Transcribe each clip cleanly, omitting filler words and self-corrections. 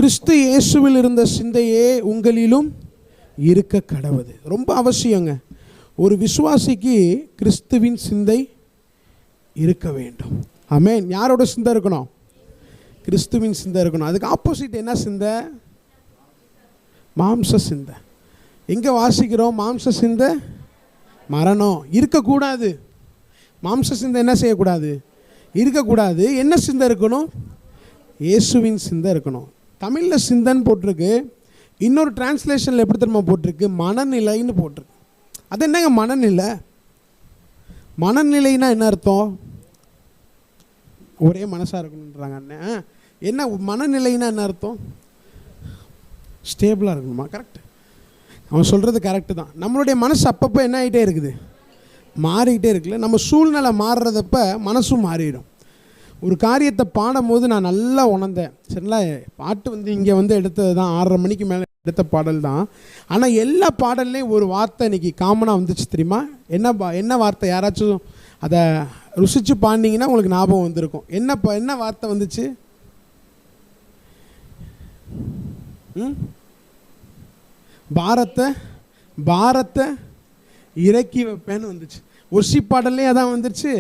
கிறிஸ்து இயேசுவில் இருந்த சிந்தையே உங்களிலும் இருக்க கடவுது. ரொம்ப அவசியங்க. ஒரு விசுவாசிக்கு கிறிஸ்துவின் சிந்தை இருக்க வேண்டும். ஆமென். யாரோட சிந்தை இருக்கணும்? கிறிஸ்துவின் சிந்தை இருக்கணும். அதுக்கு ஆப்போசிட் என்ன சிந்தை? மாம்ச சிந்தை. எங்கே வாசிக்கிறோம்? மாம்ச சிந்தை மரணம். இருக்கக்கூடாது. மாம்ச சிந்தை என்ன செய்யக்கூடாது? இருக்கக்கூடாது. என்ன சிந்தை இருக்கணும்? இயேசுவின் சிந்தை இருக்கணும். தமிழில் சிந்தன்னு போட்டிருக்கு, இன்னொரு டிரான்ஸ்லேஷனில் எப்படி தெரியுமா போட்டிருக்கு? மனநிலைன்னு போட்டிருக்கு. அது என்னங்க மனநிலை? மனநிலைன்னா என்ன அர்த்தம்? ஒரே மனசாக இருக்கணுன்றாங்க அண்ணன். என்ன மனநிலைன்னா என்ன அர்த்தம்? ஸ்டேபிளாக இருக்கணுமா? கரெக்டு. அவன் சொல்கிறது கரெக்டு தான். நம்மளுடைய மனசு அப்பப்போ என்ன ஆகிட்டே இருக்குது? மாறிக்கிட்டே இருக்குல்ல. நம்ம சூழ்நிலை மாறுறதப்ப மனசும் மாறிடும். ஒரு காரியத்தை பாடும்போது நான் நல்லா உணர்ந்தேன். சரிங்களா? பாட்டு இங்கே எடுத்தது தான் 6:30 மணிக்கு மேலே எடுத்த பாடல் தான். ஆனால் எல்லா பாடல்லையும் ஒரு வார்த்தை இன்றைக்கி காமனாக வந்துச்சு தெரியுமா? என்ன வார்த்தை? யாராச்சும் அதை ருசித்து பாடினீங்கன்னா உங்களுக்கு ஞாபகம் வந்திருக்கும். என்ன வார்த்தை வந்துச்சு? பாரத்தை இறக்கி வைப்பேன்னு வந்துச்சு. ஒர்ஷி பாடல்லையும் அதான் வந்துச்சு,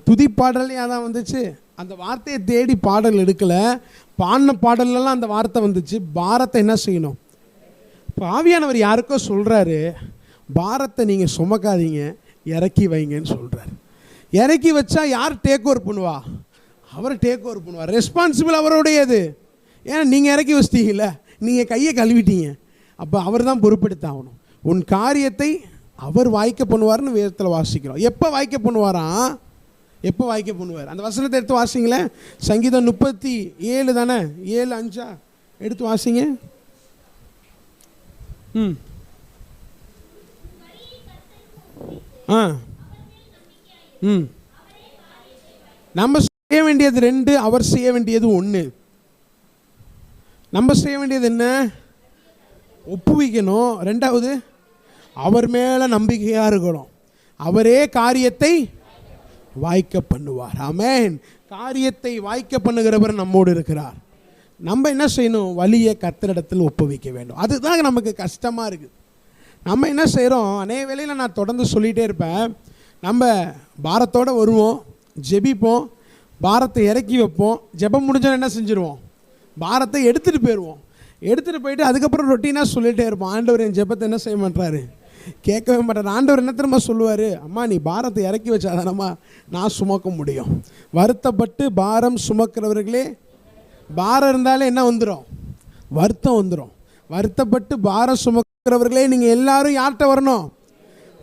துதி பாடல்லையும் அதான் வந்துச்சு. அந்த வார்த்தையை தேடி பாடல் எடுக்கலை, பாடின பாடல்லாம் அந்த வார்த்தை வந்துச்சு. பாரத்தை என்ன செய்யணும்? இப்போ ஆவியானவர் யாருக்கோ சொல்கிறாரு, பாரத்தை நீங்கள் சுமக்காதீங்க, இறக்கி வைங்கன்னு சொல்கிறார். இறக்கி வச்சா யார் டேக் ஓவர் பண்ணுவா? அவர் டேக் ஓவர் பண்ணுவார். ரெஸ்பான்சிபிள் அவருடையது. ஏன்னா நீங்கள் இறக்கி வச்சிட்டீங்கல்ல, நீங்கள் கையை கழுவிட்டீங்க, அப்போ அவர் தான் பொறுப்பெடுத்தாகணும். உன் காரியத்தை அவர் வாய்க்க பண்ணுவார்னு வேதத்தில் வாசிக்கிறோம். எப்போ வாய்க்க பண்ணுவாராம்? எப்போ வாய்க்க பண்ணுவார்? அந்த வசனத்தை எடுத்து வாசிங்களேன். சங்கீதம் 37 தானே, 7:5 எடுத்து வாசிங்க. நம்ம செய்ய வேண்டியது 2, அவர் செய்ய வேண்டியது 1. நம்ம செய்ய வேண்டியது என்ன? ஒப்புவிக்கணும். 2வது அவர் மேலே நம்பிக்கையாக இருக்கணும். அவரே காரியத்தை வாய்க்க பண்ணுவார். ஆமென். காரியத்தை வாய்க்க பண்ணுகிறவர் நம்மோடு இருக்கிறார். நம்ம என்ன செய்யணும்? வலியை கர்த்தரிடத்தில் ஒப்புவிக்க வேண்டும். அதுதான் நமக்கு கஷ்டமாக இருக்குது. நம்ம என்ன செய்கிறோம்? அநேக வேளையில் நான் தொடர்ந்து சொல்லிகிட்டே இருப்பேன். நம்ம பாரத்தோடு வருவோம், ஜெபிப்போம், பாரத்தை இறக்கி வைப்போம். ஜெபம் முடிஞ்சால் என்ன செஞ்சுருவோம்? பாரத்தை எடுத்துகிட்டு போயிடுவோம். எடுத்துகிட்டு போயிட்டு அதுக்கப்புறம் ரொட்டீனாக சொல்லிகிட்டே இருப்போம், ஆண்டவர் என் ஜெபத்தை என்ன செய்ய மாட்டாரு? கேட்கவே மாட்டார். ஆண்டவர் என்ன திரும்ப சொல்லுவார்? அம்மா நீ பாரத்தை இறக்கி வச்சாதானம்மா நான் சுமக்க முடியும். வருத்தப்பட்டு பாரம் சுமக்கிறவர்களே, பாரம் இருந்தாலே என்ன வந்துடும்? வருத்தம் வந்துடும். வருத்தப்பட்டு பாரம் சுமக்கிறவர்களே, நீங்கள் எல்லாரும் யார்கிட்ட வரணும்?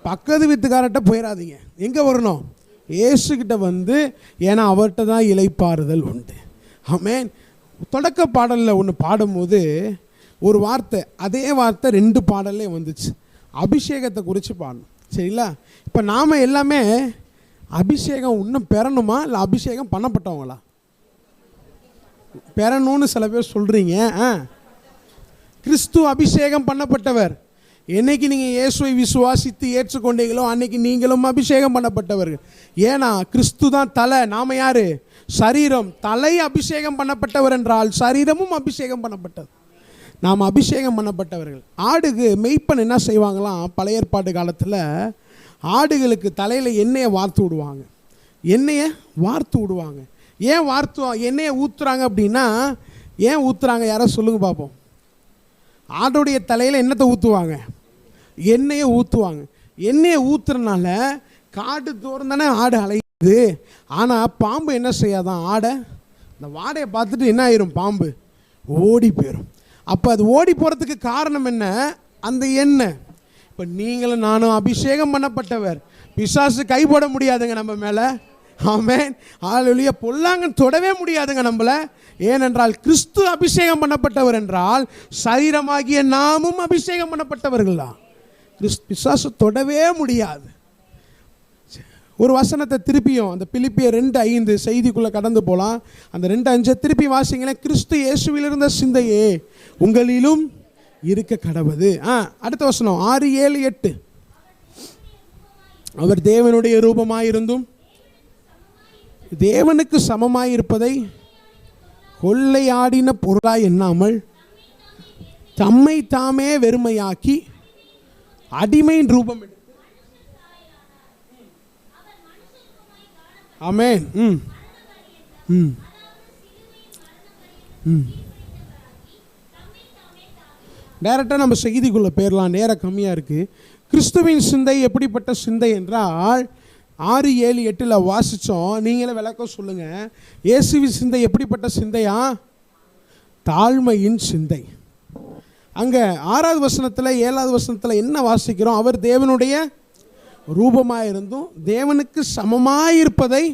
பக்கத்து வீட்டுக்காரர்கிட்ட போயிடாதீங்க. எங்கே வரணும்? இயேசுக்கிட்ட வந்து, ஏன்னா அவர்கிட்ட தான் இளைப்பாறுதல் உண்டு. ஆமென். தொடக்க பாடலில் ஒன்று பாடும்போது ஒரு வார்த்தை, அதே வார்த்தை 2 பாடல்லே வந்துச்சு. அபிஷேகத்தை குறித்து பாடணும். சரிங்களா? இப்போ நாம் எல்லாமே அபிஷேகம் இன்னும் பெறணுமா, இல்லை அபிஷேகம் பண்ணப்பட்டவங்களா? பெறணும்னு சில பேர் சொல்கிறீங்க. கிறிஸ்து அபிஷேகம் பண்ணப்பட்டவர். என்னைக்கு நீங்கள் இயேசுவை விசுவாசித்து ஏற்றுக்கொண்டீங்களோ அன்னைக்கு நீங்களும் அபிஷேகம் பண்ணப்பட்டவர்கள். ஏன்னா கிறிஸ்து தான் தலை, நாம் யார்? சரீரம். தலை அபிஷேகம் பண்ணப்பட்டவர் என்றால் சரீரமும் அபிஷேகம் பண்ணப்பட்டது. நாம் அபிஷேகம் பண்ணப்பட்டவர்கள். ஆடுக்கு மெய்ப்பன் என்ன செய்வாங்களாம்? பழைய ஏற்பாட்டு காலத்தில் ஆடுகளுக்கு தலையில் எண்ணெயை வார்த்து விடுவாங்க. எண்ணெயை வார்த்து விடுவாங்க. ஏன் எண்ணெயை ஊற்றுறாங்க அப்படின்னா, ஏன் ஊற்றுறாங்க? யாரோ சொல்லுங்க பார்ப்போம். ஆடுடைய தலையில் என்னத்தை ஊற்றுவாங்க? எண்ணெயை ஊற்றுவாங்க. எண்ணெயை ஊற்றுறனால காடு தோறும் தானே ஆடு அலையுது. ஆனால் பாம்பு என்ன செய்யாதான்? ஆடை இந்த வாடையை பார்த்துட்டு என்ன ஆயிரும்? பாம்பு ஓடி போயிடும். அப்போ அது ஓடி போகிறதுக்கு காரணம் என்ன? அந்த எண்ணெய். இப்போ நீங்களும் நானும் அபிஷேகம் பண்ணப்பட்டவர். பிசாசு கை போட முடியாதுங்க நம்ம மேலே. ஆமென். ஹல்லேலூயா. பொல்லாங்கன் தொடவே முடியாதுங்க நம்மள. ஏனென்றால் கிறிஸ்து அபிஷேகம் பண்ணப்பட்டவர் என்றால் சரீரமாகிய நாமும் அபிஷேகம் பண்ணப்பட்டவர்கள் தான். பிசாசு தொடவே முடியாது. ஒரு வசனத்தை திருப்பியும் அந்த பிலிப்பியர் 2:5 செய்திக்குள்ளே கடந்து போகலாம். அந்த 2:5 திருப்பி வாசிங்களேன். கிறிஸ்து இயேசுவில் இருந்த சிந்தையே உங்களிலும் இருக்க கடவுது. அடுத்த வசனம் 6, 7, 8. அவர் தேவனுடைய ரூபமாயிருந்தும் தேவனுக்கு சமமாயிருப்பதை கொள்ளையாடின பொருளாய் எண்ணாமல் தம்மை தாமே வெறுமையாக்கி அடிமையின் ரூபம் எடுத்து. ஆமென். டைரக்டாக நம்ம செய்திக்குள்ளே போயிடலாம், நேரம் கம்மியாக இருக்குது. கிறிஸ்துவின் சிந்தை எப்படிப்பட்ட சிந்தை என்றால் 6, 7, 8 வாசித்தோம். நீங்களே விளக்கம் சொல்லுங்கள். இயேசுவின் சிந்தை எப்படிப்பட்ட சிந்தையா? தாழ்மையின் சிந்தை. அங்கே 6வது வசனத்தில் 7வது வசனத்தில் என்ன வாசிக்கிறோம்? அவர் தேவனுடைய ரூபமாக இருந்தும் தேவனுக்கு சமமாயிருப்பதை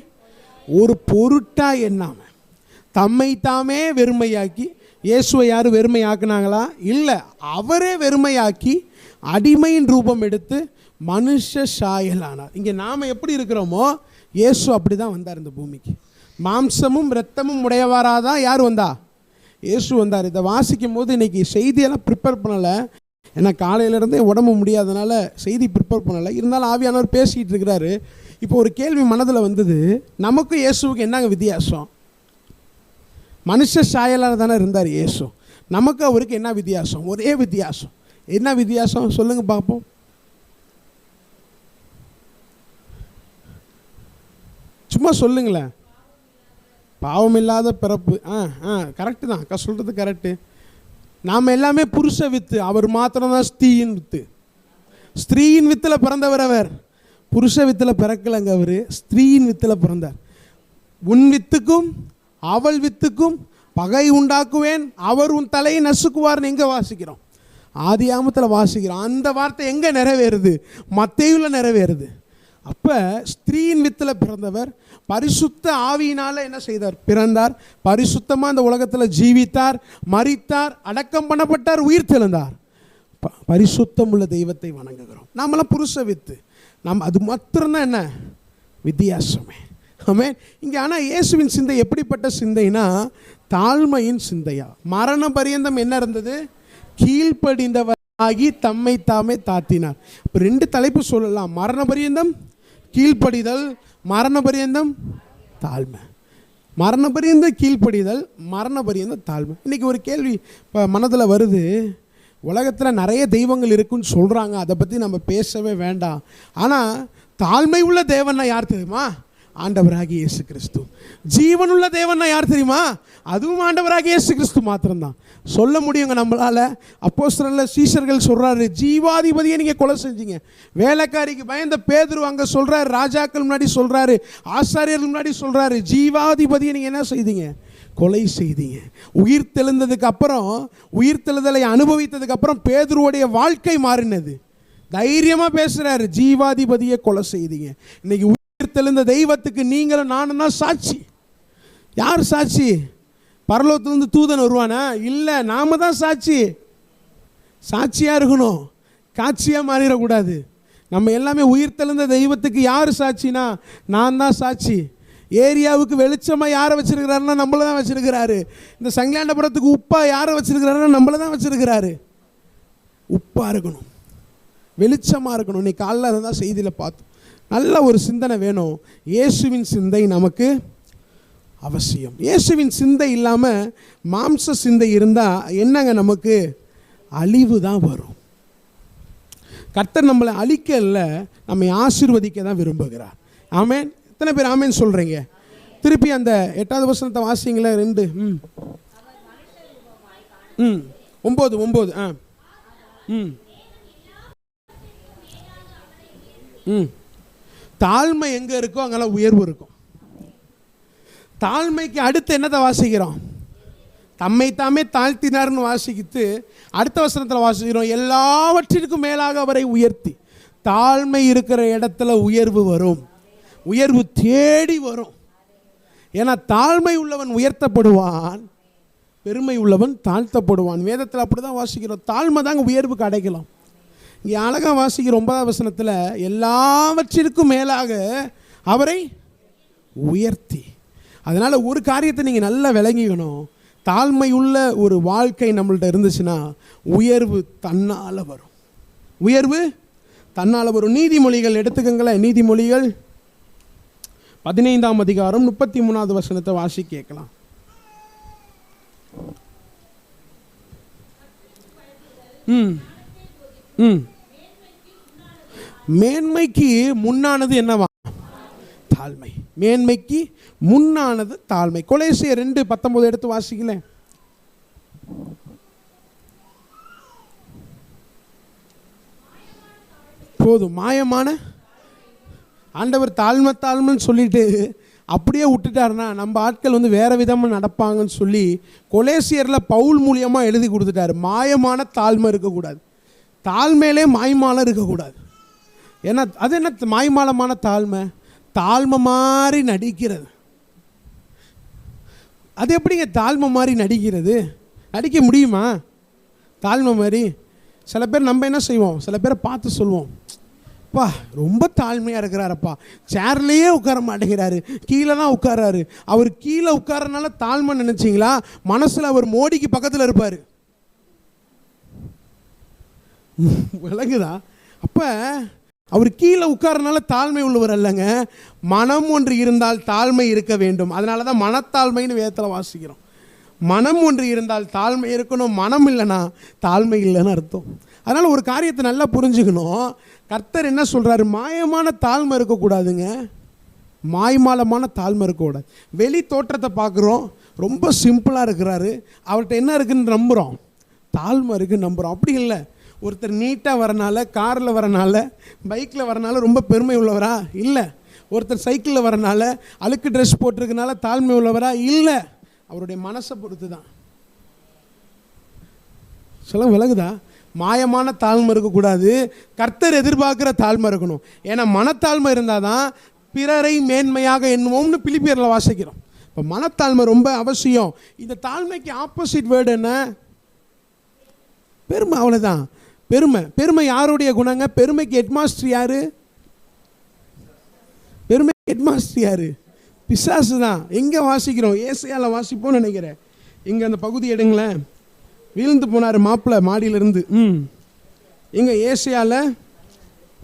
ஒரு பொருட்டாக எண்ணாம தம்மை தாமே வெறுமையாக்கி. இயேசுவை யாரும் வெறுமையாக்குனாங்களா? இல்லை, அவரே வெறுமையாக்கி அடிமையின் ரூபம் எடுத்து மனுஷ சாயலானார். இங்கே நாம் எப்படி இருக்கிறோமோ இயேசு அப்படி தான் வந்தார் இந்த பூமிக்கு. மாம்சமும் இரத்தமும் உடையவாராக தான் யார் வந்தா? இயேசு வந்தார். இதை வாசிக்கும் போது இன்றைக்கி செய்தியெல்லாம் ப்ரிப்பேர் பண்ணலை, ஏன்னா காலையிலேருந்தே உடம்பு முடியாதனால செய்தி ப்ரிப்பேர் பண்ணலை. இருந்தாலும் ஆவியானவர் பேசிகிட்டு இருக்கிறாரு. இப்போ ஒரு கேள்வி மனதில் வந்தது, நமக்கும் இயேசுவுக்கு என்னங்க வித்தியாசம்? மனுஷ சாயலாக தானே இருந்தார் இயேசு, நமக்கு அவருக்கு என்ன வித்தியாசம்? ஒரே வித்தியாசம். என்ன வித்தியாசம் சொல்லுங்கள் பார்ப்போம். சும்மா சொல்லுங்களேன். பாவம் இல்லாத பிறப்பு. கரெக்டு தான், அக்கா சொல்கிறது கரெக்டு. நாம் எல்லாமே புருஷ வித்து, அவர் மாத்திரம்தான் ஸ்திரீயின் வித்து. ஸ்திரீயின் வித்தில் பிறந்தவர் அவர், புருஷ வித்தில் பிறக்கலைங்க. அவர் ஸ்திரீயின் வித்தில் பிறந்தார். உன் வித்துக்கும் அவள் வித்துக்கும் பகை உண்டாக்குவேன், அவர் உன் தலையை நசுக்குவார்னு எங்கே வாசிக்கிறோம்? ஆதியாகமத்தில் வாசிக்கிறோம். அந்த வார்த்தை எங்கே நிறைவேறுது? மத்தேயுவில் நிறைவேறுது. அப்போ ஸ்திரீயின் வித்தில் பிறந்தவர் பரிசுத்த ஆவியினால் என்ன செய்தார்? பிறந்தார். பரிசுத்தமாக இந்த உலகத்தில் ஜீவித்தார், மரித்தார், அடக்கம் பண்ணப்பட்டார், உயிர் தெழுந்தார். பரிசுத்தம் உள்ள தெய்வத்தை வணங்குகிறோம். நாமெல்லாம் புருஷ வித்து. நாம் அது மாத்திரம்தான் என்ன வித்தியாசமே. ஆமென். இங்கே ஆனால் இயேசுவின் சிந்தை எப்படிப்பட்ட சிந்தைனா தாழ்மையின் சிந்தையா. மரண பரியந்தம் என்ன இருந்தது? கீழ்ப்படிந்தவராகி தம்மை தாமே தாத்தினார். இப்போ 2 தலைப்பு சொல்லலாம். மரண பரியந்தம் கீழ்ப்படிதல், மரண பரியந்தம் தாழ்மை. மரண பரியந்தம் கீழ்ப்படிதல், மரண பரியந்தம் தாழ்மை. இன்றைக்கி ஒரு கேள்வி இப்போ மனதில் வருது. உலகத்தில் நிறைய தெய்வங்கள் இருக்குன்னு சொல்கிறாங்க, அதை பற்றி நம்ம பேசவே வேண்டாம். ஆனால் தாழ்மை உள்ள தேவன்னா யார் தெரியுமா? ஆண்டவராகிய இயேசு கிறிஸ்து. ஜீவனுள்ள தேவன்னா யார் தெரியுமா? அதுவும் ஆண்டவராகிய இயேசு கிறிஸ்து மாத்திரம்தான். சொல்ல முடியுங்க நம்மளால். அப்போஸ்தலர்கள் சீஷர்கள் சொல்கிறாரு, ஜீவாதிபதியை நீங்கள் கொலை செஞ்சீங்க. வேலைக்காரிக்கு பயந்த பேதுரு அங்கே சொல்கிறாரு, ராஜாக்கள் முன்னாடி சொல்கிறாரு, ஆசாரியர்கள் முன்னாடி சொல்கிறாரு, ஜீவாதிபதியை நீங்கள் என்ன செய்தீங்க? கொலை செய்தீங்க. உயிர் தெழுந்ததுக்கு அப்புறம், உயிர் தெழுதலை அனுபவித்ததுக்கு அப்புறம் பேதுருவுடைய வாழ்க்கை மாறினது. தைரியமாக பேசுகிறாரு, ஜீவாதிபதியை கொலை செய்தீங்க. இன்னைக்கு தெழுந்த தெய்வத்துக்கு நீங்களும் நானும் தான் சாட்சி. யார் சாட்சி? பரலோகத்திலிருந்து தூதன் வருவானா? இல்லை, நாம தான் சாட்சி. சாட்சியாக இருக்கணும், காட்சியாக மாறிடக்கூடாது. நம்ம எல்லாமே உயிர் தெழுந்த தெய்வத்துக்கு யார் சாட்சினா நான் தான் சாட்சி. ஏரியாவுக்கு வெளிச்சமாக யாரை வச்சிருக்கிறாருன்னா நம்மளை தான் வச்சிருக்கிறாரு. இந்த சங்கலாண்டபுரத்துக்கு உப்பாக யாரை வச்சிருக்கிறாருன்னா நம்மளை தான் வச்சிருக்கிறாரு. உப்பாக இருக்கணும், வெளிச்சமாக இருக்கணும். இன்னைக்கு காலையில் அதை தான் செய்தியில் பார்த்தோம். நல்ல ஒரு சிந்தனை வேணும். இயேசுவின் சிந்தை நமக்கு அவசியம். இயேசுவின் சிந்தை இல்லாமல் மாம்ச சிந்தை இருந்தால் என்னங்க நமக்கு? அழிவு தான் வரும். கர்த்தர் நம்மளை அழிக்க இல்லை, நம்மை ஆசீர்வதிக்க தான் விரும்புகிறார். ஆமென். எத்தனை பேர் ஆமென் சொல்கிறீங்க? திருப்பி அந்த 8வது வசனத்தை வாசிங்களே. 2 9 தாழ்மை எங்கே இருக்கோ அங்கெல்லாம் உயர்வு இருக்கும். தாழ்மைக்கு அடுத்து என்னத்தை வாசிக்கிறோம்? தம்மை தாமே தாழ்த்தினார்னு வாசிக்கிட்டு அடுத்த வசனத்தில் வாசிக்கிறோம், எல்லாவற்றிற்கும் மேலாக அவரை உயர்த்தி. தாழ்மை இருக்கிற இடத்துல உயர்வு வரும், உயர்வு தேடி வரும். ஏன்னா தாழ்மை உள்ளவன் உயர்த்தப்படுவான், பெருமை உள்ளவன் தாழ்த்தப்படுவான். வேதத்தில் அப்படி தான் வாசிக்கிறோம். தாழ்மை தாங்க உயர்வுக்கு அடைக்கலாம். இங்கே அழகாக வாசிக்கிற 9வது வசனத்தில் எல்லாவற்றிற்கும் மேலாக அவரை உயர்த்தி. அதனால் ஒரு காரியத்தை நீங்கள் நல்லா விளங்கிக்கணும். தாழ்மையுள்ள ஒரு வாழ்க்கை நம்மள்ட்ட இருந்துச்சுன்னா உயர்வு தன்னால் வரும். உயர்வு தன்னால் வரும். நீதிமொழிகள் எடுத்துக்கங்களேன். நீதிமொழிகள் 15ஆம் அதிகாரம் 33வது வசனத்தை வாசி கேட்கலாம். ம் ம் மேன்மைக்கு முன்னானது என்னவா? தாழ்மை. மேன்மைக்கு முன்னானது தாழ்மை. கொலேசியர் 2:19 எடுத்து வாசிக்கல. போதும். மாயமான ஆண்டவர் தாழ்மைன்னு சொல்லிட்டு அப்படியே விட்டுட்டாருன்னா நம்ம ஆட்கள் வந்து வேறு விதமாக நடப்பாங்கன்னு சொல்லி கொலேசியரில் பவுல் மூலியமாக எழுதி கொடுத்துட்டாரு. மாயமான தாழ்மை இருக்கக்கூடாது, தாழ்மையிலே மாய்மாலம் இருக்கக்கூடாது. ஏன்னா அது என்ன மாய்மாலமான தாழ்மை? தாழ்மை மாதிரி நடிக்கிறது. அது எப்படிங்க தாழ்மை மாதிரி நடிக்கிறது? நடிக்க முடியுமா தாழ்மை மாதிரி? சில பேர் நம்ம என்ன செய்வோம், சில பேரை பார்த்து சொல்லுவோம், அப்பா ரொம்ப தாழ்மையாக இருக்கிறாரப்பா, சேர்லேயே உட்கார மாட்டேங்கிறாரு, கீழே தான் உட்காராரு. அவர் கீழே உட்காரனால தாழ்மை நினச்சிங்களா? மனசில் அவர் மோடிக்கு பக்கத்தில் இருப்பார். விளங்குதா? அப்போ அவர் கீழே உட்காரனால தாழ்மை உள்ளவர் அல்லங்க. மனம் ஒன்று இருந்தால் தாழ்மை இருக்க வேண்டும். அதனால தான் மனத்தாழ்மைன்னு வேதத்தில் வாசிக்கிறோம். மனம் ஒன்று இருந்தால் தாழ்மை இருக்கணும், மனம் இல்லைன்னா தாழ்மை இல்லைன்னு அர்த்தம். அதனால் ஒரு காரியத்தை நல்லா புரிஞ்சுக்கணும். கர்த்தர் என்ன சொல்கிறாரு? மாயமான தாழ்மை இருக்கக்கூடாதுங்க, மாய்மாலமான தாழ்மை இருக்கக்கூடாது. வெளி தோற்றத்தை பார்க்குறோம், ரொம்ப சிம்பிளாக இருக்கிறாரு, அவர்கிட்ட என்ன இருக்குன்னு நம்புகிறோம், தாழ்மை இருக்குன்னு நம்புகிறோம். அப்படி இல்லை. ஒருத்தர் நீட்டாக வரனால, காரில் வரனால, பைக்கில் வரனால ரொம்ப பெருமை உள்ளவரா? இல்லை. ஒருத்தர் சைக்கிளில் வரனால, அழுக்கு ட்ரெஸ் போட்டிருக்கனால தாழ்மை உள்ளவரா? இல்லை. அவருடைய மனசை பொறுத்து தான். சொல்ல விலகுதா? மாயமான தாழ்மை இருக்கக்கூடாது, கர்த்தர் எதிர்பார்க்குற தாழ்மை இருக்கணும். ஏன்னா மனத்தாழ்மை இருந்தால் தான் பிறரை மேன்மையாக எண்ணுவோம்னு பிலிப்பியரில் வாசிக்கிறோம். இப்போ மனத்தாழ்மை ரொம்ப அவசியம். இந்த தாழ்மைக்கு ஆப்போசிட் வேர்டு என்ன? பெருமை. அவ்வளோதான். பெருமை. பெருமை யாருடைய குணங்க? பெருமைக்கு ஹெட்மாஸ்டர் யாரு? பெருமைக்கு ஹெட்மாஸ்டர் யாரு? பிசாசு தான். எங்கே வாசிக்கிறோம்? ஏசாயாவில் வாசிப்போம்னு நினைக்கிறேன். இங்கே அந்த பகுதி எடுங்களேன். வீழ்ந்து போனார் மாப்பிள்ளை மாடியிலிருந்து. இங்கே ஏசாயாவில்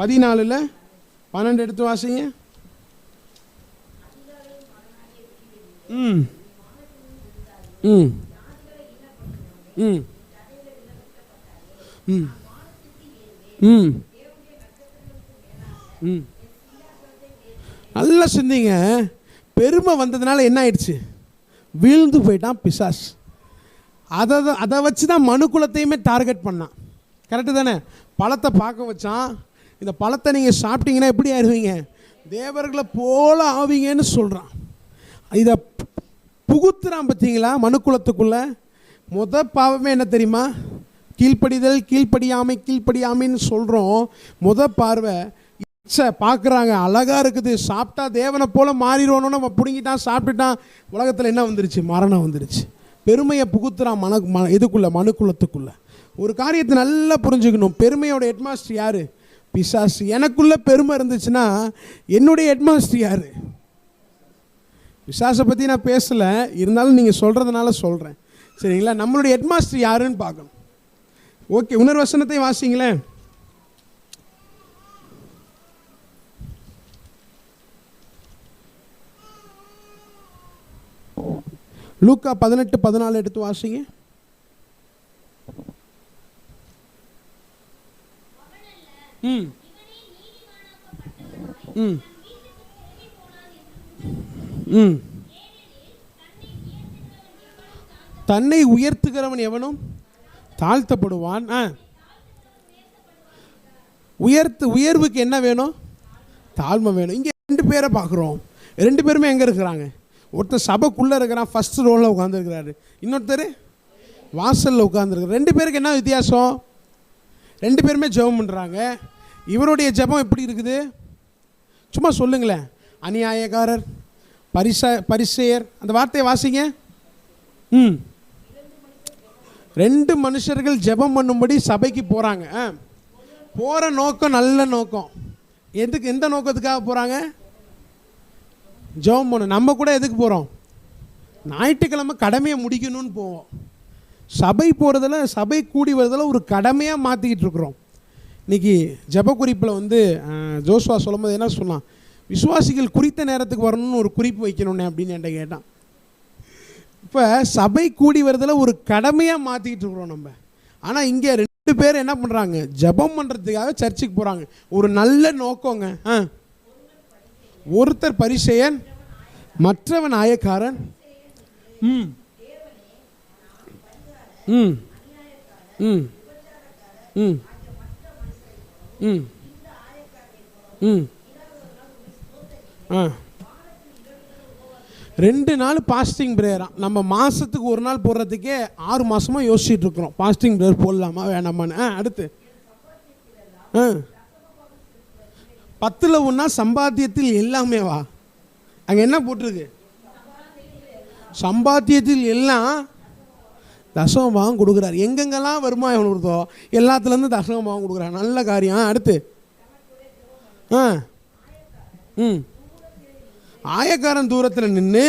14:12 எடுத்து வாசிங்க. ம் ம் ம் ம் ம் ம் நல்லா சிந்திங்க. பெருமை வந்ததுனால என்ன ஆயிடுச்சு? வீழ்ந்து போயிட்டான் பிசாஸ். அதை வச்சு தான் மனுக்குலத்தையுமே டார்கெட் பண்ணான். கரெக்டு தானே? பழத்தை பார்க்க வச்சான். இந்த பழத்தை நீங்கள் சாப்பிட்டீங்கன்னா எப்படி ஆயிடுவீங்க? தேவர்களை போல ஆவீங்கன்னு சொல்கிறான். இதை புகுத்துறான் பார்த்தீங்களா மனுக்குலத்துக்குள்ளே? பாவமே என்ன தெரியுமா? கீழ்ப்படிதல், கீழ்ப்படியாமைன்னு சொல்கிறோம். பார்வை இச்சை பார்க்குறாங்க, அழகாக இருக்குது, சாப்பிட்டா தேவனை போல் மாறிடுவோன்னு நம்ம பிடுங்கிட்டான், சாப்பிட்டுட்டான். உலகத்தில் என்ன வந்துருச்சு? மரணம் வந்துருச்சு. பெருமையை புகுத்துறான் இதுக்குள்ளே, மனுக்குலத்துக்குள்ளே. ஒரு காரியத்தை நல்லா புரிஞ்சுக்கணும். பெருமையோட ஹெட்மாஸ்டர் யார்? பிசாசு. எனக்குள்ளே பெருமை இருந்துச்சுன்னா என்னுடைய ஹெட்மாஸ்டர் யார்? பிசாசை பற்றி நான் பேசலை, இருந்தாலும் நீங்கள் சொல்கிறதுனால சொல்கிறேன். சரிங்களா? நம்மளுடைய ஹெட்மாஸ்டர் யாருன்னு பார்க்கணும். ஓகே, இன்னொரு வசனத்தை வாசிங்களேன். லூக்கா 18:14 எடுத்து வாசிங்க. ம் ம் ம் தன்னை உயர்த்துகிறவன் எவனும் தாழ்த்தப்படுவான். உயர்வுக்கு என்ன வேணும்? தாழ்மை வேணும். இங்கே 2 பேரை பார்க்குறோம். 2 பேருமே எங்கே இருக்கிறாங்க? ஒருத்தர் சபைக்குள்ளே இருக்கிறான், ஃபர்ஸ்ட் ரோவில் உட்காந்துருக்கிறாரு. இன்னொருத்தர் வாசலில் உட்காந்துருக்காரு. 2 பேருக்கு என்ன வித்தியாசம்? 2 பேருமே ஜெபம் பண்ணுறாங்க. இவருடைய ஜெபம் எப்படி இருக்குது? சும்மா சொல்லுங்களேன். அநியாயக்காரர், பரிசேயர், அந்த வார்த்தையை வாசிங்க. 2 மனுஷர்கள் ஜெபம் பண்ணும்படி சபைக்கு போகிறாங்க. போகிற நோக்கம் நல்ல நோக்கம். எந்த நோக்கத்துக்காக போகிறாங்க? ஜெபம் பண்ண. நம்ம கூட எதுக்கு போகிறோம்? ஞாயிற்றுக்கிழமை கடமையை முடிக்கணும்னு போவோம். சபை போகிறதில், சபை கூடி வரதில் ஒரு கடமையாக மாற்றிக்கிட்டு இருக்கிறோம். இன்றைக்கி ஜெப குறிப்பில் ஜோசுவா சொல்லும்போது என்ன சொன்னான்? விசுவாசிகள் குறித்த நேரத்துக்கு வரணும்னு ஒரு குறிப்பு வைக்கணுன்னே அப்படின்னு என்கிட்ட கேட்டான். இப்போ சபை கூடி வரதுல ஒரு கடமையாக மாற்றிக்கிட்டு இருக்கிறோம் நம்ம. ஆனால் இங்கே 2 பேர் என்ன பண்ணுறாங்க, ஜெபம் பண்ணுறதுக்காக சர்ச்சுக்கு போகிறாங்க. ஒரு நல்ல நோக்கங்க. ஒருத்தர் பரிசேயன், மற்றவன் ஆயக்காரன். ம் ம் ம் ம் ம் ம் 2 நாள் பாஸ்டிங் ப்ரேயராக. நம்ம மாதத்துக்கு ஒரு நாள் போடுறதுக்கே 6 மாதமாக யோசிச்சுட்டு இருக்கிறோம், பாஸ்டிங் ப்ரேயர் போடலாமா வேணாமான்னு. அடுத்து 10ல் 1 சம்பாத்தியத்தில் எல்லாமே வா. அங்கே என்ன போட்டிருக்கு? சம்பாத்தியத்தில் எல்லாம் தசமபாகம் கொடுக்குறாரு. எங்கெங்கெல்லாம் வருமானம் கொடுத்தோ எல்லாத்துலேருந்து தசமபாகம் கொடுக்குறாரு. நல்ல காரியம். அடுத்து ஆயக்காரன் தூரத்தில் நின்று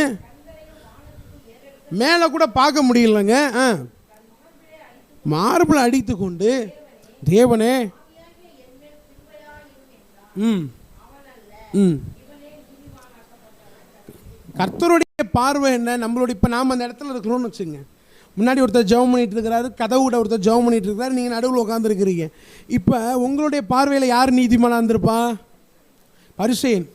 மேலே கூட பார்க்க முடியலங்க. மார்பிள் அடித்து கொண்டு, தேவனே கர்த்தருடைய பார்வை என்ன? நம்மளுடைய இப்போ நாம் அந்த இடத்துல இருக்கிறோம்னு வச்சுங்க. முன்னாடி ஒருத்தர் ஜெபம் பண்ணிட்டு இருக்கிறாரு, கதவுட ஒருத்தர் ஜெபம் பண்ணிட்டு இருக்கிறாரு, நீங்கள் நடுவில் உட்காந்துருக்கிறீங்க. இப்போ உங்களுடைய பார்வையில் யார் நீதிமானாக இருந்திருப்பா? பரிசேயன்.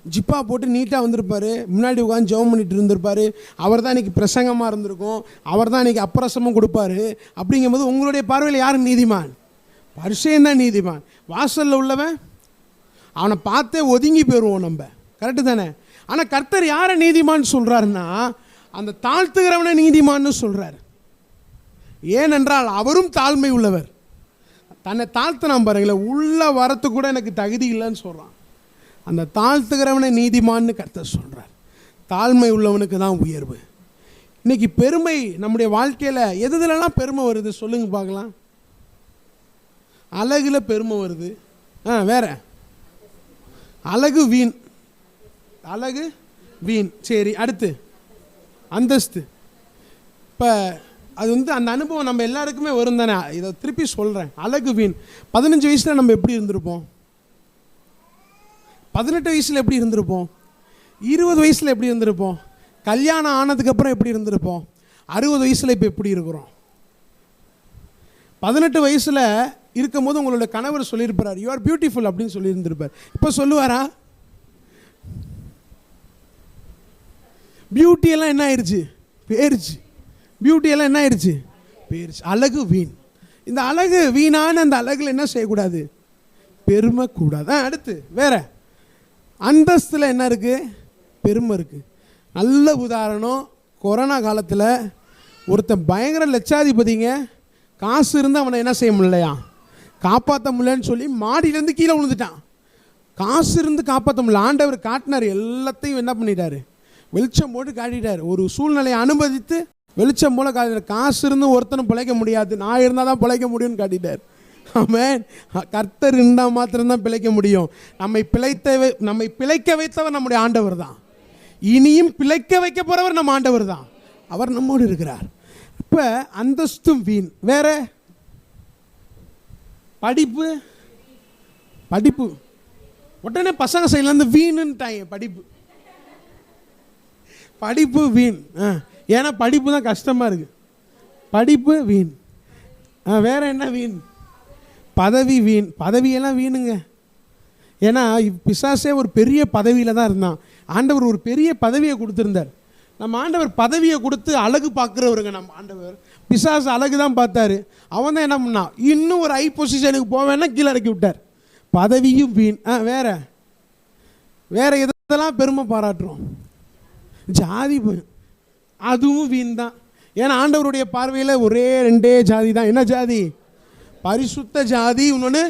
ஜிப்பா போட்டு நீட்டாக வந்திருப்பார், முன்னாடி உட்காந்து ஜெபம் பண்ணிட்டு இருந்திருப்பார். அவர் தான் இன்றைக்கி பிரசங்கமாக இருந்திருக்கும், அவர் தான் இன்றைக்கி அப்பிரசமும் கொடுப்பாரு. அப்படிங்கும்போது உங்களுடைய பார்வையில் யார் நீதிமான்? பரிசேயன் தான் நீதிமான். வாசலில் உள்ளவன் அவனை பார்த்தே ஒதுங்கி போயிடுவோம் நம்ம, கரெக்டு தானே? ஆனால் கர்த்தர் யாரை நீதிமான்னு சொல்கிறாருன்னா, அந்த தாழ்த்துகிறவனை நீதிமான்னு சொல்கிறார். ஏனென்றால் அவரும் தாழ்மை உள்ளவர். தன்னை தாழ்த்தினான் பாருங்களேன், உள்ள வரத்து கூட எனக்கு தகுதி இல்லைன்னு சொல்கிறான். அந்த தாழ்த்துகிறவனை நீதிமான்னு கர்த்தர் சொல்கிறார். தாழ்மை உள்ளவனுக்கு தான் உயர்வு. இன்றைக்கி பெருமை நம்முடைய வாழ்க்கையில் எதுலலாம் பெருமை வருது சொல்லுங்க பார்க்கலாம். அழகில் பெருமை வருது. வேற அழகு வீண். அழகு வீண். சரி, அடுத்து அந்தஸ்து. இப்போ அது அந்த அனுபவம் நம்ம எல்லாருக்குமே வரும் தானே. இதை திருப்பி சொல்கிறேன். அழகு வீண். 15 வயசில் நம்ம எப்படி இருந்திருப்போம்? 18 வயசில் எப்படி இருந்திருப்போம்? 20 வயசில் எப்படி இருந்திருப்போம்? கல்யாணம் ஆனதுக்கப்புறம் எப்படி இருந்திருப்போம்? 60 வயசில் இப்போ எப்படி இருக்கிறோம்? 18 வயசில் இருக்கும்போது உங்களோட கணவர் சொல்லியிருப்பார், யூ ஆர் பியூட்டிஃபுல் அப்படின்னு சொல்லியிருந்திருப்பார். இப்போ சொல்லுவாரா? பியூட்டியெல்லாம் என்ன ஆயிடுச்சு? பேரிச்சு. பியூட்டியெல்லாம் என்ன ஆயிடுச்சு? பேரிச்சு. அழகு வீண். இந்த அழகு வீணான அந்த அழகில் என்ன செய்யக்கூடாது? பெருமை கூடாது. அடுத்து வேற அந்தஸ்தில் என்ன இருக்குது? பெருமை இருக்குது. நல்ல உதாரணம், கொரோனா காலத்தில் ஒருத்தன் பயங்கர லட்சாதிபதிங்க, காசு இருந்து அவனை என்ன செய்ய முடியலையா, காப்பாற்ற முடியலன்னு சொல்லி மாடியிலேருந்து கீழே விழுந்துட்டான். காசு இருந்து காப்பாற்ற முடியல. ஆண்டவர் காட்டினார், எல்லாத்தையும் என்ன பண்ணிட்டார்? வெளிச்சம் போட்டு காட்டிட்டார். ஒரு சூழ்நிலையை அனுமதித்து வெளிச்சம் போல காட்டிட்டார். காசு இருந்து ஒருத்தனும் பிழைக்க முடியாது, நான் இருந்தால் தான் பிழைக்க முடியும்னு காட்டிட்டார். ஆமென். கர்த்தர் இருந்தால் மாத்திரம்தான் பிழைக்க முடியும். நம்மை பிழைக்க வைத்தவர் நம்முடைய ஆண்டவர் தான். இனியும் பிழைக்க வைக்க போகிறவர் நம்ம ஆண்டவர் தான். அவர் நம்மோடு இருக்கிறார். இப்போ அந்தஸ்தும் வீண். வேற படிப்பு. படிப்பு உடனே பசங்க சைட்லேருந்து வீணுன்ட்டாங்க. படிப்பு வீண். ஏன்னா படிப்பு தான் கஷ்டமாக இருக்குது. படிப்பு வீண். வேற என்ன வீண்? பதவி வீண். பதவியெல்லாம் வீணுங்க. ஏன்னா பிசாசே ஒரு பெரிய பதவியில் தான் இருந்தான். ஆண்டவர் ஒரு பெரிய பதவியை கொடுத்துருந்தார். நம்ம ஆண்டவர் பதவியை கொடுத்து அழகு பார்க்குறவருங்க. நம்ம ஆண்டவர் பிசாசு அழகு தான் பார்த்தாரு. அவன் தான் என்ன பண்ணான், இன்னும் ஒரு ஹை பொசிஷனுக்கு போவேன்னா கீழே இறக்கி விட்டார். பதவியும் வீண். வேற எதெல்லாம் பெருமை பாராட்டுறோம்? ஜாதி, அதுவும் வீண் தான். ஏன்னா ஆண்டவருடைய பார்வையில் ஒரே 2 ஜாதி தான். என்ன ஜாதி? பரிசுத்த ஜாதி, இன்னொன்று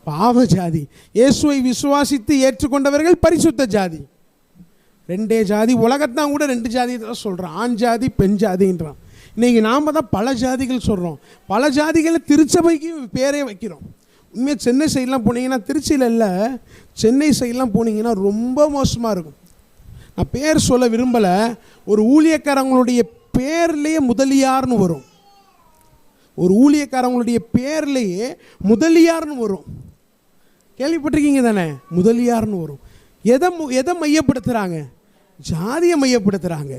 பாவ ஜாதி. இயேசுவை விசுவாசித்து ஏற்றுக்கொண்டவர்கள் பரிசுத்த ஜாதி. 2 ஜாதி. உலகத்தான் கூட 2 ஜாதி தான் சொல்கிறான், ஆண் ஜாதி பெண் ஜாதின்றான். இன்றைக்கி நாம் தான் பல ஜாதிகள் சொல்கிறோம். பல ஜாதிகளை திருச்சபைக்கு பேரே வைக்கிறோம். உண்மையாக சென்னை சைட்லாம் போனீங்கன்னா, திருச்சியில் இல்லை, சென்னை சைட்லாம் போனீங்கன்னா ரொம்ப மோசமாக இருக்கும். நான் பேர் சொல்ல விரும்பலை. ஒரு ஊழியக்காரங்களுடைய பேர்லேயே முதலியார்னு வரும். ஒரு ஊழியக்காரங்களுடைய பேர்லேயே முதலியார்னு வரும். கேள்விப்பட்டிருக்கீங்க தானே? முதலியார்னு வரும். எதை மையப்படுத்துகிறாங்க? ஜாதியை மையப்படுத்துகிறாங்க.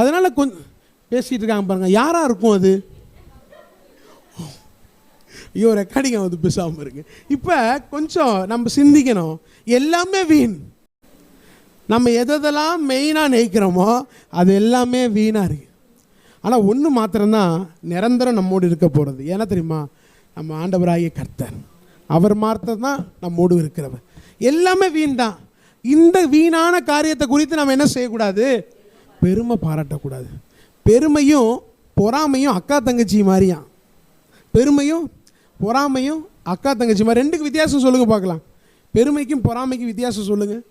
அதனால் கொஞ்சம் பேசிகிட்டு இருக்காங்க பாருங்கள், யாராக இருக்கும் அது? ஐயோ ரெக்கார்டிங் வந்து பேசாமல் இருக்கு. இப்போ கொஞ்சம் நம்ம சிந்திக்கணும். எல்லாமே வீண். நம்ம எதெல்லாம் மெயினாக நினைக்கிறோமோ அது எல்லாமே வீணாக இருக்கு. ஆனால் ஒன்று மாத்திரம்தான் நிரந்தரம் நம்மோடு இருக்க போகிறது. ஏன்னா தெரியுமா? நம்ம ஆண்டவராகிய கர்த்தர், அவர் மாத்திரம் தான் நம்மோடு இருக்கிறவர். எல்லாமே வீண் தான். இந்த வீணான காரியத்தை குறித்து நம்ம என்ன செய்யக்கூடாது? பெருமை பாராட்டக்கூடாது. பெருமையும் பொறாமையும் அக்கா தங்கச்சி மாதிரியாம். பெருமையும் பொறாமையும் அக்கா தங்கச்சி மாதிரி. ரெண்டுக்கு வித்தியாசம் சொல்லுங்கள் பார்க்கலாம். பெருமைக்கும் பொறாமைக்கும் வித்தியாசம் சொல்லுங்கள்.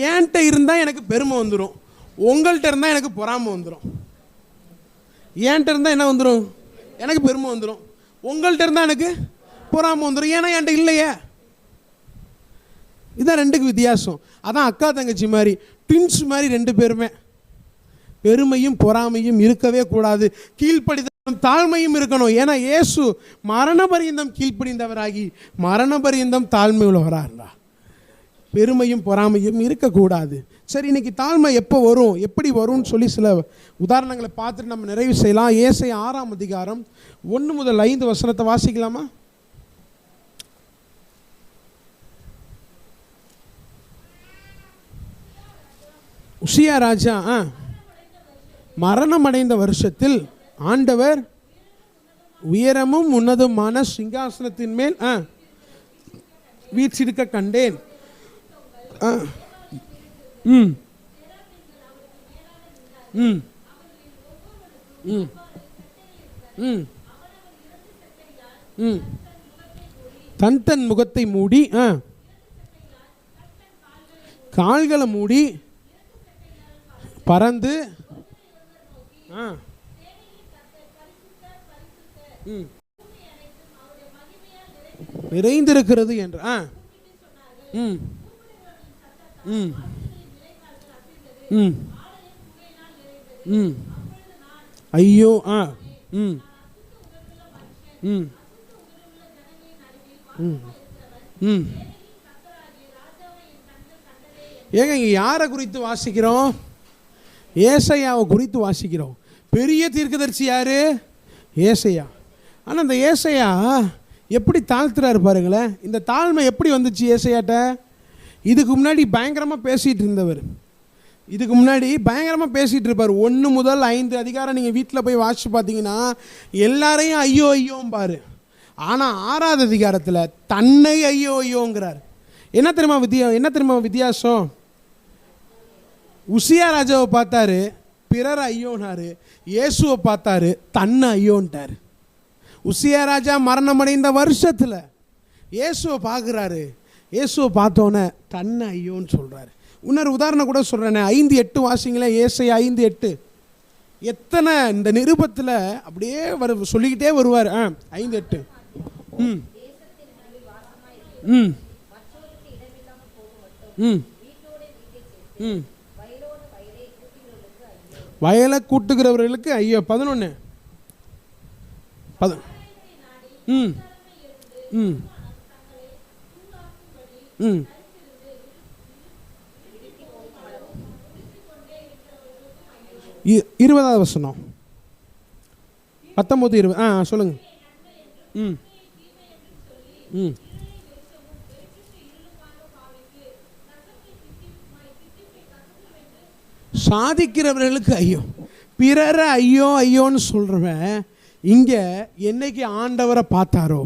ஏன்ட்ட இருந்தால் எனக்கு பெருமை வந்துடும், உங்கள்கிட்ட இருந்தால் எனக்கு பொறாமை வந்துடும். ஏன்ட்ட இருந்தால் என்ன வந்துடும்? எனக்கு பெருமை வந்துடும். உங்கள்கிட்ட இருந்தால் எனக்கு பொறாமை வந்துடும். ஏன்னா என்கிட்ட இல்லையே. இதுதான் ரெண்டுக்கு வித்தியாசம். அதான் அக்கா தங்கச்சி மாதிரி, ட்வின்ஸ் மாதிரி ரெண்டு பேருமே. பெருமையும் பொறாமையும் இருக்கவே கூடாது. கீழ்ப்படிதலும் தாழ்மையும் இருக்கணும். ஏன்னா இயேசு மரண பரியந்தம் கீழ்ப்படிந்தவராகி மரண பரியந்தம் தாழ்மை உள்ளவராக இருந்தார். பெருமையும் பொறாமையும் இருக்கக்கூடாது. சரி, இன்னைக்கு தாழ்மை எப்போ வரும், எப்படி வரும்னு சொல்லி சில உதாரணங்களை பார்த்துட்டு நம்ம நிறைவு செய்யலாம். ஏசாயா 6ஆம் அதிகாரம் 1 முதல் 5 வசனத்தை வாசிக்கலாமா? உசியா ராஜா மரணமடைந்த வருஷத்தில் ஆண்டவர் உயரமும் உன்னதமான சிங்காசனத்தின் மேல் வீற்றிருக்க கண்டேன். தன் முகத்தை மூடி கால்களை மூடி பறந்து நிறைந்திருக்கிறது என்று ஐயோ ஏங்க இங்க யாரை குறித்து வாசிக்கிறோம்? ஏசாயாவை குறித்து வாசிக்கிறோம். பெரிய தீர்க்கதரிசி யாரு? ஏசாயா. ஆனால் இந்த ஏசாயா எப்படி தாழ்த்துறாரு பாருங்களேன். இந்த தாழ்மை எப்படி வந்துச்சு ஏசாயாட்ட? இதுக்கு முன்னாடி பயங்கரமாக பேசிகிட்டு இருந்தவர். இதுக்கு முன்னாடி பயங்கரமாக பேசிகிட்டு இருப்பார். 1 முதல் 5 அதிகாரம் நீங்கள் வீட்டில் போய் வாசிச்சு பார்த்தீங்கன்னா எல்லாரையும் ஐயோ ஐயோம்பார். ஆனால் 6ஆவது அதிகாரத்தில் தன்னை ஐயோ ஐயோங்கிறார். என்ன தெரியுமா வித்தியாசம்? உசியா ராஜாவை பார்த்தாரு, பிறர் ஐயோன்னாரு. இயேசுவை பார்த்தாரு, தன்னை ஐயோன்ட்டார். உசியா ராஜா மரணமடைந்த வருஷத்தில் இயேசுவை பார்க்குறாரு. இயேசுவை பார்த்தோன்னே தன்னை ஐயோன்னு சொல்கிறாரு. இன்னொரு உதாரணம் கூட சொல்கிறேனே, 5:8 வாசிங்களேன். ஏசாயா 5:8. எத்தனை இந்த நிருபத்தில் அப்படியே சொல்லிக்கிட்டே வருவார். 5:8. வயலை கூட்டுகிறவர்களுக்கு ஐயோ. 11. 20வது வசனம் 19, 20 சொல்லுங்க. சாதிக்கிறவர்களுக்கு ஐயோ. பிறரை ஐயோ ஐயோன்னு சொல்கிறவன் இங்கே என்னைக்கு ஆண்டவரை பார்த்தாரோ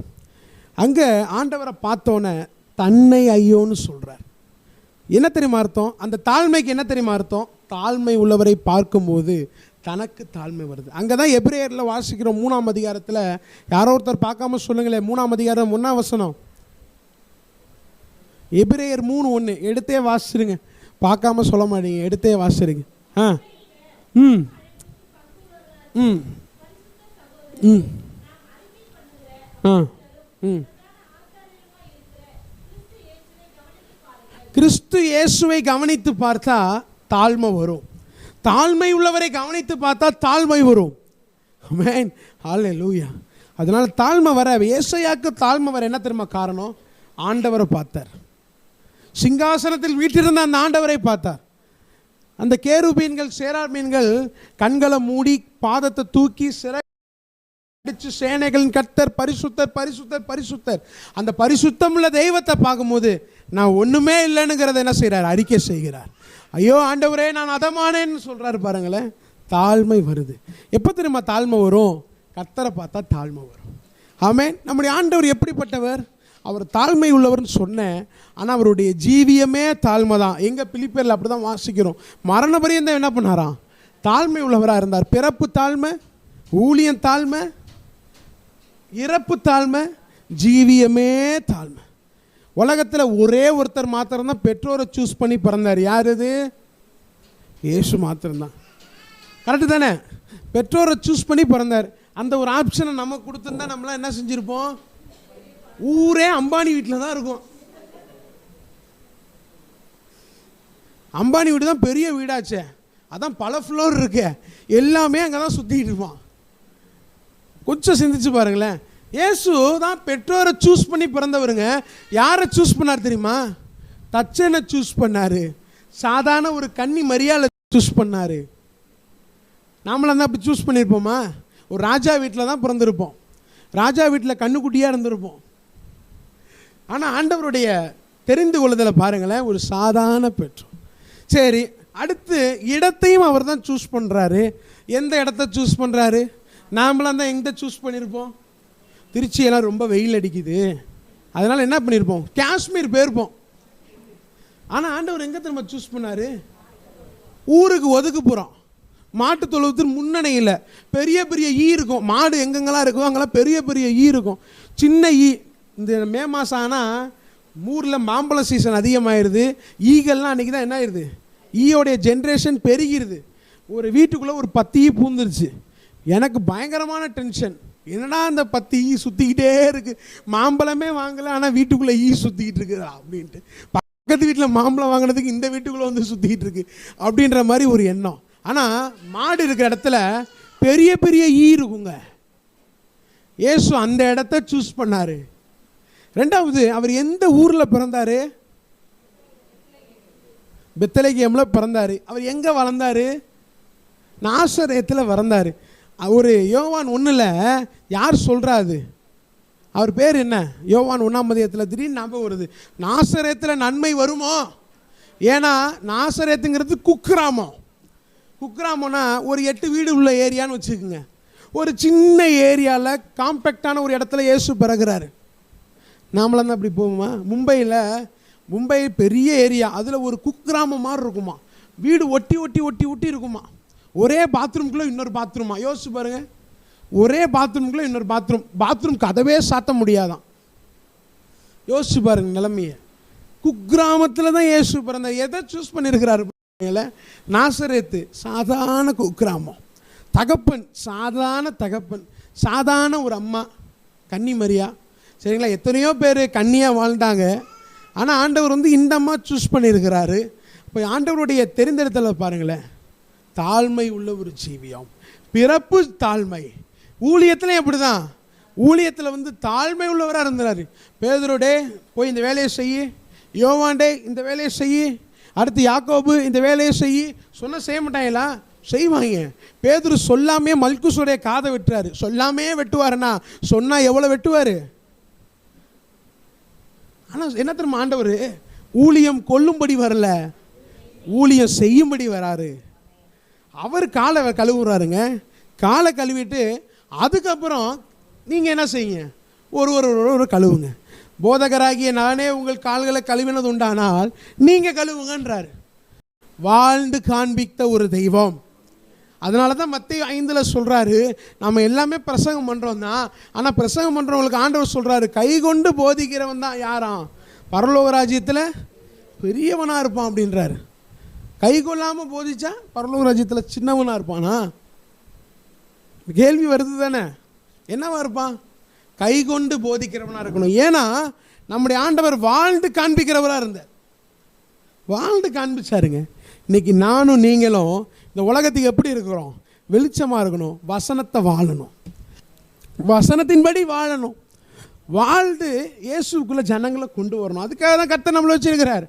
அங்கே ஆண்டவரை பார்த்தோன்னே தன்னை ஐயோன்னு சொல்கிறார். என்ன தெரியுமா அர்த்தம்? அந்த தாழ்மைக்கு என்ன தெரியுமா அர்த்தம்? தாழ்மை உள்ளவரை பார்க்கும்போது தனக்கு தாழ்மை வருது. அங்கே தான் எபிரேயரில் வாசிக்கிறோம் 3ஆம் அதிகாரத்தில். யாரோ ஒருத்தர் பார்க்காம சொல்லுங்களேன். 3ஆம் அதிகாரம் 1ஆம் வசனம். எபிரேயர் 3:1 எடுத்தே வாசிச்சிருங்க. பார்க்காம சொல்ல மாட்டீங்க, எடுத்தே வாசிச்சிருங்க. கிறிஸ்து இயேசுவை கவனித்து பார்த்தா தாழ்மை வரும். தாழ்மை உள்ளவரை கவனித்து பார்த்தா தாழ்மை வரும். ஆமென், ஹல்லேலூயா. அதனால தாழ்மை வர, ஏசாயாக்கு தாழ்மை வர என்ன தெரியுமா காரணம்? ஆண்டவரை பார்த்தார். சிங்காசனத்தில் வீட்டிருந்த அந்த ஆண்டவரை பார்த்தார். அந்த கேருபீன்கள் சேராபீன்கள் கண்களை மூடி பாதத்தை தூக்கி சிறடிச்சு சேனைகளின் கர்த்தர் பரிசுத்தர் பரிசுத்தர் பரிசுத்தர், அந்த பரிசுத்தம் உள்ள தெய்வத்தை பார்க்கும்போது நான் ஒன்றுமே இல்லைன்னுங்கிறத என்ன செய்கிறார்? அறிக்கை செய்கிறார். ஐயோ ஆண்டவரே நான் அதமானேன்னு சொல்கிறாரு பாருங்களேன். தாழ்மை வருது. எப்போ தெரியுமா தாழ்மை வரும்? கர்த்தரை பார்த்தா தாழ்மை வரும். ஆமென். நம்முடைய ஆண்டவர் எப்படிப்பட்டவர்? அவர் தாழ்மை உள்ளவர்னு சொன்னேன், ஆனால் அவருடைய ஜீவியமே தாழ்மை தான். எங்கள் பிலிப்பியரில் அப்படி தான் வாசிக்கிறோம். மரண பரியந்தம் என்ன பண்ணாராம்? தாழ்மை உள்ளவராக இருந்தார். பிறப்பு தாழ்மை, ஊழியம் தாழ்மை, இறப்பு தாழ்மை, ஜீவியமே தாழ்மை. உலகத்தில் ஒரே ஒருத்தர் மாத்திரம்தான் பெற்றோரை சூஸ் பண்ணி பிறந்தார். யார் அது? இயேசு மாத்திரம்தான். கரெக்டு தானே? பெற்றோரை சூஸ் பண்ணி பிறந்தார். அந்த ஒரு ஆப்ஷனை நம்ம கொடுத்துருந்தா நம்மளாம் என்ன செஞ்சுருப்போம்? ஊரே அம்பானி வீட்டில் தான் இருக்கும். அம்பானி வீடு தான் பெரிய வீடாச்சே, அதான் பல ஃப்ளோர் இருக்கு, எல்லாமே அங்கே தான் சுற்றிக்கிட்டு இருப்பான். கொஞ்சம் சிந்திச்சு பாருங்களேன். இயேசு தான் பெற்றோரை சூஸ் பண்ணி பிறந்தவருங்க. யாரை சூஸ் பண்ணார் தெரியுமா? தச்சனை சூஸ் பண்ணார். சாதாரண ஒரு கன்னி மரியாதை சூஸ் பண்ணார். நாமளாம் தான் அப்படி சூஸ் பண்ணியிருப்போமா? ஒரு ராஜா வீட்டில் தான் பிறந்திருப்போம், ராஜா வீட்டில் கண்ணுக்குட்டியாக இருந்திருப்போம். ஆனால் ஆண்டவருடைய தெரிந்து கொள்ளுதலை பாருங்களேன், ஒரு சாதாரண பெற்றோர். சரி, அடுத்து இடத்தையும் அவர் தான் சூஸ் பண்ணுறாரு. எந்த இடத்த சூஸ் பண்ணுறாரு? நாமளாம் தான் எங்கே சூஸ் பண்ணியிருப்போம்? திருச்சியெல்லாம் ரொம்ப வெயில் அடிக்குது, அதனால் என்ன பண்ணியிருப்போம்? காஷ்மீர் போயிருப்போம். ஆனால் ஆண்டவர் எங்கே திரும்ப சூஸ் பண்ணார்? ஊருக்கு ஒதுக்குப்புறம் மாட்டு தொழுவத்தின் முன்னணியில் பெரிய பெரிய ஈ இருக்கும். மாடு எங்கெங்கெல்லாம் இருக்கும் அங்கெல்லாம் பெரிய பெரிய ஈ இருக்கும். சின்ன ஈ. இந்த மே மாதம் ஆனால் ஊரில் மாம்பழம் சீசன் அதிகமாகிடுது. ஈகள்லாம் அன்றைக்கி தான் என்ன ஆயிடுது? ஈயோடைய ஜென்ரேஷன் பெருகிடுது. ஒரு வீட்டுக்குள்ளே ஒரு 10 ஈ பூந்துருச்சு. எனக்கு பயங்கரமான டென்ஷன். என்னடா அந்த 10 ஈ சுற்றிக்கிட்டே இருக்குது, மாம்பழமே வாங்கலை ஆனால் வீட்டுக்குள்ளே ஈ சுற்றிக்கிட்டு இருக்குதா அப்படின்ட்டு. பக்கத்து வீட்டில் மாம்பழம் வாங்கினதுக்கு இந்த வீட்டுக்குள்ளே வந்து சுற்றிக்கிட்டு இருக்கு அப்படின்ற மாதிரி ஒரு எண்ணம். ஆனால் மாடு இருக்கிற இடத்துல பெரிய பெரிய ஈ இருக்குங்க. இயேசு அந்த இடத்த சூஸ் பண்ணார். ரெண்டாவது, அவர் எந்த ஊரில் பிறந்தார்? பெத்லகேமில் பிறந்தார். அவர் எங்கே வளர்ந்தார்? நாசரேத்தில் வளர்ந்தார். ஒரு யோவான் 1 யார் சொல்கிறாரு? அவர் பேர் என்ன? யோவான் 1 திடீர்னு ஞாபகம் வருது. நாசரேத்தில் நன்மை வருமோ? ஏன்னா நாசரேத்துங்கிறது குக்கிராமம். குக்கிராமம்னா ஒரு 8 வீடு உள்ள ஏரியான்னு வச்சுக்கோங்க. ஒரு சின்ன ஏரியாவில் காம்பேக்டான ஒரு இடத்துல இயேசு பிறகுறாரு. நாமளாம் தான் அப்படி போவோமா? மும்பை பெரிய ஏரியா, அதில் ஒரு குக்கிராமம் மாதிரி இருக்குமா. வீடு ஒட்டி ஒட்டி ஒட்டி ஒட்டி இருக்குமா. ஒரே பாத்ரூம்குள்ளே இன்னொரு பாத்ரூமா. யோசிச்சு பாருங்க, ஒரே பாத்ரூம்குள்ளே இன்னொரு பாத்ரூம் கதவே சாத்த முடியாதான். யோசிச்சு பாருங்க நிலைமையை. குக்கிராமத்தில் தான் இயேசு பிறந்தார். எதை சூஸ் பண்ணியிருக்கிறாரு? நாசரேத்து சாதாரண குக்கிராமம். தகப்பன் சாதாரண தகப்பன், சாதாரண ஒரு அம்மா கன்னி மரியா. சரிங்களா? எத்தனையோ பேர் கன்னியாக வாழ்ந்தாங்க. ஆனால் ஆண்டவர் இந்த அம்மா சூஸ் பண்ணியிருக்கிறாரு. இப்போ ஆண்டவருடைய தெரிந்தெடுத்தல பாருங்களேன். தாழ்மை உள்ள ஒரு ஜீவியம், பிறப்பு தாழ்மை. ஊழியத்தில் எப்படி தான்? ஊழியத்தில் தாழ்மை உள்ளவராக இருந்தார். பேதுருடே போய் இந்த வேலையை செய்யி, யோவாண்டே இந்த வேலையை செய்யி, அடுத்து யாக்கோபு இந்த வேலையை செய்யி சொன்ன செய்ய மாட்டாங்களா? செய்வாங்க. பேதுரு சொல்லாமே மல்குசுடைய காதை வெட்டுறாரு. சொல்லாமே வெட்டுவாருன்னா சொன்னால் எவ்வளோ வெட்டுவார்? ஆனால் என்ன தெரியுமா? ஆண்டவர் ஊழியம் கொல்லும்படி வரல, ஊழியம் செய்யும்படி வராரு. அவர் காலை கழுவுறாருங்க. காலை கழுவிட்டு அதுக்கப்புறம் நீங்கள் என்ன செய்யுங்க? ஒரு கழுவுங்க. போதகராகிய நானே உங்கள் கால்களை கழுவினது உண்டானால் நீங்கள் கழுவுங்கன்றார். வாழ்ந்து காண்பித்த ஒரு தெய்வம். அதனால தான் மத்தேயு 5 சொல்கிறாரு, நம்ம எல்லாமே பிரசங்கம் பண்ணுறோம் தான், ஆனால் பிரசங்கம் பண்ணுறவங்களுக்கு ஆண்டவர் சொல்கிறாரு, கை கொண்டு போதிக்கிறவன் தான் யாராம்? பரலோக ராஜ்யத்தில் பெரியவனாக இருப்பான் அப்படின்றாரு. கை கொள்ளாமல் போதிச்சா பரலோக ராஜ்யத்தில் சின்னவனாக இருப்பானா? கேள்வி வருது தானே. என்னவா இருப்பான்? கை கொண்டு போதிக்கிறவனாக இருக்கணும். ஏன்னா நம்முடைய ஆண்டவர் வாழ்ந்து காண்பிக்கிறவராக இருந்தார். வாழ்ந்து காண்பிச்சாருங்க. இன்னைக்கு நானும் நீங்களும் இந்த உலகத்துக்கு எப்படி இருக்கிறோம்? வெளிச்சமாக இருக்கணும், வசனத்தை வாழணும், வசனத்தின்படி வாழணும், வாழ்ந்து இயேசுக்குள்ளே ஜனங்களை கொண்டு வரணும். அதுக்காக தான் கர்த்தர் நம்மளை வச்சிருக்கிறார்.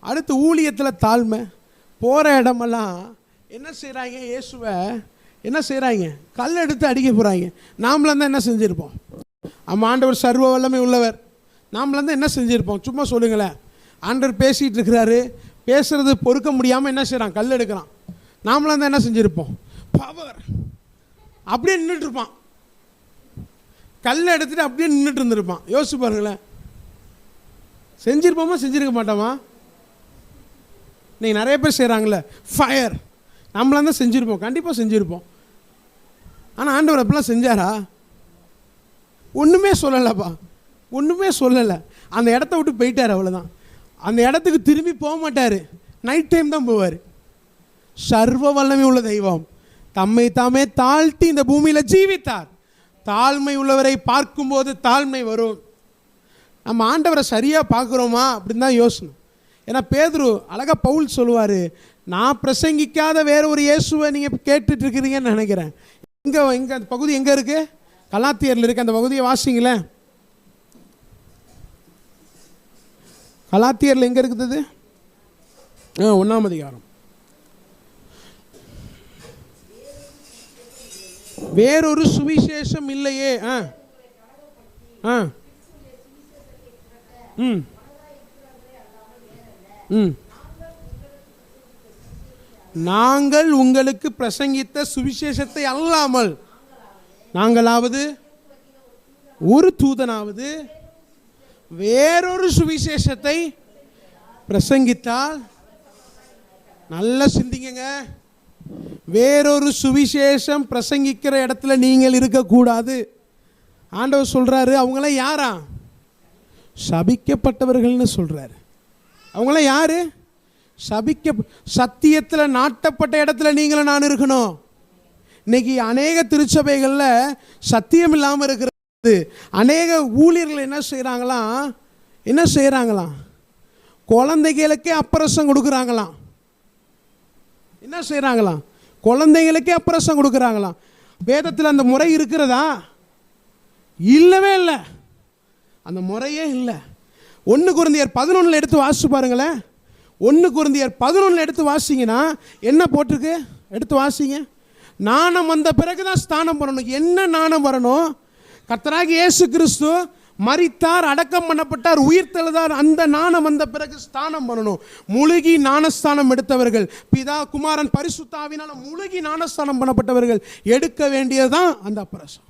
அடுத்து ஊழியத்தில் தாழ்மை. போகிற இடமெல்லாம் என்ன செய்கிறாங்க? இயேசுவை என்ன செய்கிறாங்க? கல் எடுத்து அடிக்க போகிறாங்க. நாமளாம் தான் என்ன செஞ்சுருப்போம்? ஆண்டவர் சர்வ வல்லமை உள்ளவர். நாமளாம் தான் என்ன செஞ்சுருப்போம்? சும்மா சொல்லுங்களேன். ஆண்டவர் பேசிகிட்டு இருக்கிறாரு, பேசுகிறது பொறுக்க முடியாமல் என்ன செய்கிறான்? கல் எடுக்கிறான். நாமளாம் தான் என்ன செஞ்சுருப்போம்? பவர் அப்படியே நின்றுட்டுருப்பான். கல்லை எடுத்துகிட்டு அப்படியே நின்றுட்டு இருந்திருப்பான். யோசிச்சு பாருங்களேன். செஞ்சுருப்போமா? செஞ்சுருக்க மாட்டோமா? நீங்கள் நிறைய பேர் செய்கிறாங்களே ஃபயர், நம்மளாம் தான் செஞ்சுருப்போம், கண்டிப்பாக செஞ்சுருப்போம். ஆனால் ஆண்டவர் அப்படிலாம் செஞ்சாரா? ஒன்றுமே சொல்லலைப்பா, ஒன்றுமே சொல்லலை. அந்த இடத்த விட்டு போயிட்டார், அவ்வளோதான். அந்த இடத்துக்கு திரும்பி போக மாட்டார், நைட் டைம் தான் போவார். சர்வ வல்லமை உள்ள தெய்வம் தம்மை தாமே தாழ்த்தி இந்த பூமியில் ஜீவித்தார். தாழ்மை உள்ளவரை பார்க்கும்போது தாழ்மை வரும். நம்ம ஆண்டவரை சரியாக பார்க்குறோமா அப்படின்னு தான் யோசனை. ஏன்னா பேதுரு அழகாக பவுல் சொல்லுவார், நான் பிரசங்கிக்காத வேற ஒரு இயேசுவை நீங்கள் கேட்டுட்ருக்கிறீங்கன்னு நினைக்கிறேன். எங்கே அந்த பகுதி எங்கே இருக்குது? கலாத்தியரில் இருக்குது. அந்த பகுதியை வாசிங்களேன். கலாத்தியரில் எங்கே இருக்குது? 1ஆம் அதிகாரம். வேறொரு சுவிசேஷம் இல்லையே. நாங்கள் உங்களுக்கு பிரசங்கித்த சுவிசேஷத்தை அல்லாமல் நாங்களாவது ஒரு தூதனாவது வேறொரு சுவிசேஷத்தை பிரசங்கித்தால், நல்லா சிந்திங்க, வேறொரு சுவிசேஷம் பிரசங்கிக்கிற இடத்துல நீங்கள் இருக்கக்கூடாது. ஆண்டவர் சொல்றாரு, அவங்களாம் யாரா? சபிக்கப்பட்டவர்கள்னு சொல்றாரு. அவங்களாம் யாரு? சத்தியத்தில் நாட்டப்பட்ட இடத்துல நீங்களும் நான் இருக்கணும். இன்னைக்கு அநேக திருச்சபைகளில் சத்தியம் இல்லாமல் இருக்கிறது. அநேக ஊழியர்கள் என்ன செய்கிறாங்களாம்? குழந்தைகளுக்கே அப்பரசம் கொடுக்குறாங்களாம். என்ன செய்கிறாங்களாம்? குழந்தைகளுக்கே அப்பரசம் கொடுக்குறாங்களாம். வேதத்தில் அந்த முறை இருக்கிறதா? இல்லவே இல்லை, அந்த முறையே இல்லை. 1 கொரிந்தியர் 11 எடுத்து வாசிச்சு பாருங்களேன். 1 கொரிந்தியர் 11 எடுத்து வாசிங்கன்னா என்ன போட்டிருக்கு? எடுத்து வாசிங்க. நாணம் வந்த பிறகு தான் ஸ்தானம் பண்ணணும். என்ன நாணம் வரணும்? கர்த்தராகிய இயேசு கிறிஸ்து மரித்தார், அடக்கம் பண்ணப்பட்டார், உயிர் தெழுதார். அந்த நாணம் வந்த பிறகு ஸ்தானம் பண்ணணும். முழுகி ஞானஸ்தானம் எடுத்தவர்கள், பிதா குமாரன் பரிசுத்த ஆவியினால முழுகி ஞானஸ்தானம் பண்ணப்பட்டவர்கள் எடுக்க வேண்டியதுதான் அந்த அப்பரசம்.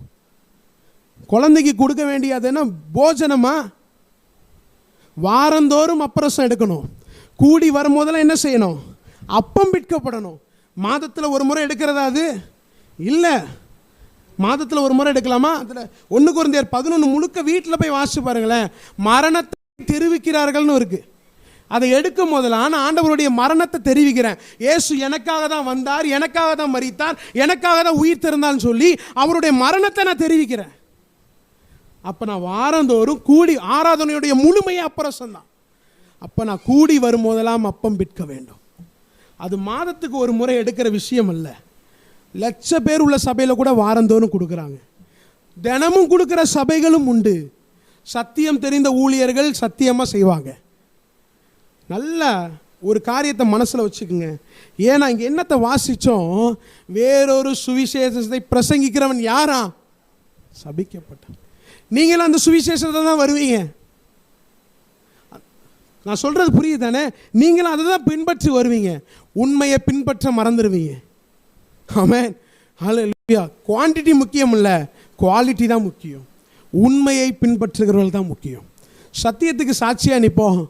குழந்தைக்கு கொடுக்க வேண்டியது என்ன? போஜனமா? வாரந்தோறும் அப்பரசம் எடுக்கணும். கூடி வரும்போதெல்லாம் என்ன செய்யணும்? அப்பம் பிற்கப்படணும். மாதத்தில் ஒரு முறை எடுக்கிறதா? அது இல்லை. மாதத்தில் ஒரு முறை எடுக்கலாமா? அதில் 1 கொரிந்தியர் 11 முழுக்க வீட்டில் போய் வாசிச்சு பாருங்களேன். மரணத்தை தெரிவிக்கிறார்கள்னு இருக்கு. அதை எடுக்கும் போதெல்லாம் நான் ஆண்டவருடைய மரணத்தை தெரிவிக்கிறேன். இயேசு எனக்காக தான் வந்தார், எனக்காக தான் மரித்தார், எனக்காக தான் உயிர் திறந்தான்னு சொல்லி அவருடைய மரணத்தை நான் தெரிவிக்கிறேன். அப்போ நான் வாரந்தோறும் கூடி, ஆராதனையுடைய முழுமையை அப்பரசம் தான். அப்போ நான் கூடி வரும்போதெல்லாம் அப்பம் பிற்க வேண்டும். அது மாதத்துக்கு ஒரு முறை எடுக்கிற விஷயம் அல்ல. லட்ச பேர் உள்ள சபையில் கூட வாரந்தோறும் கொடுக்குறாங்க. தினமும் கொடுக்குற சபைகளும் உண்டு. சத்தியம் தெரிந்த ஊழியர்கள் சத்தியமாக செய்வாங்க. நல்ல ஒரு காரியத்தை மனசில் வச்சுக்கோங்க. ஏன்னா இங்கே என்னத்தை வாசித்தோம்? வேறொரு சுவிசேஷத்தை பிரசங்கிக்கிறவன் யாரா? சபிக்கப்பட்டான். நீங்களும் அந்த சுவிசேஷத்தை தான் வருவீங்க. நான் சொல்கிறது புரியுது தானே? நீங்களும் அதை தான் பின்பற்றி வருவீங்க. உண்மையை பின்பற்ற மறந்துடுவீங்க. ஆமென், ஹல்லேலூயா. குவான்டிட்டி முக்கியம் இல்லை, குவாலிட்டி தான் முக்கியம். உண்மையை பின்பற்றுகிறவர்கள் தான் முக்கியம். சத்தியத்துக்கு சாட்சியாக நிற்போம்,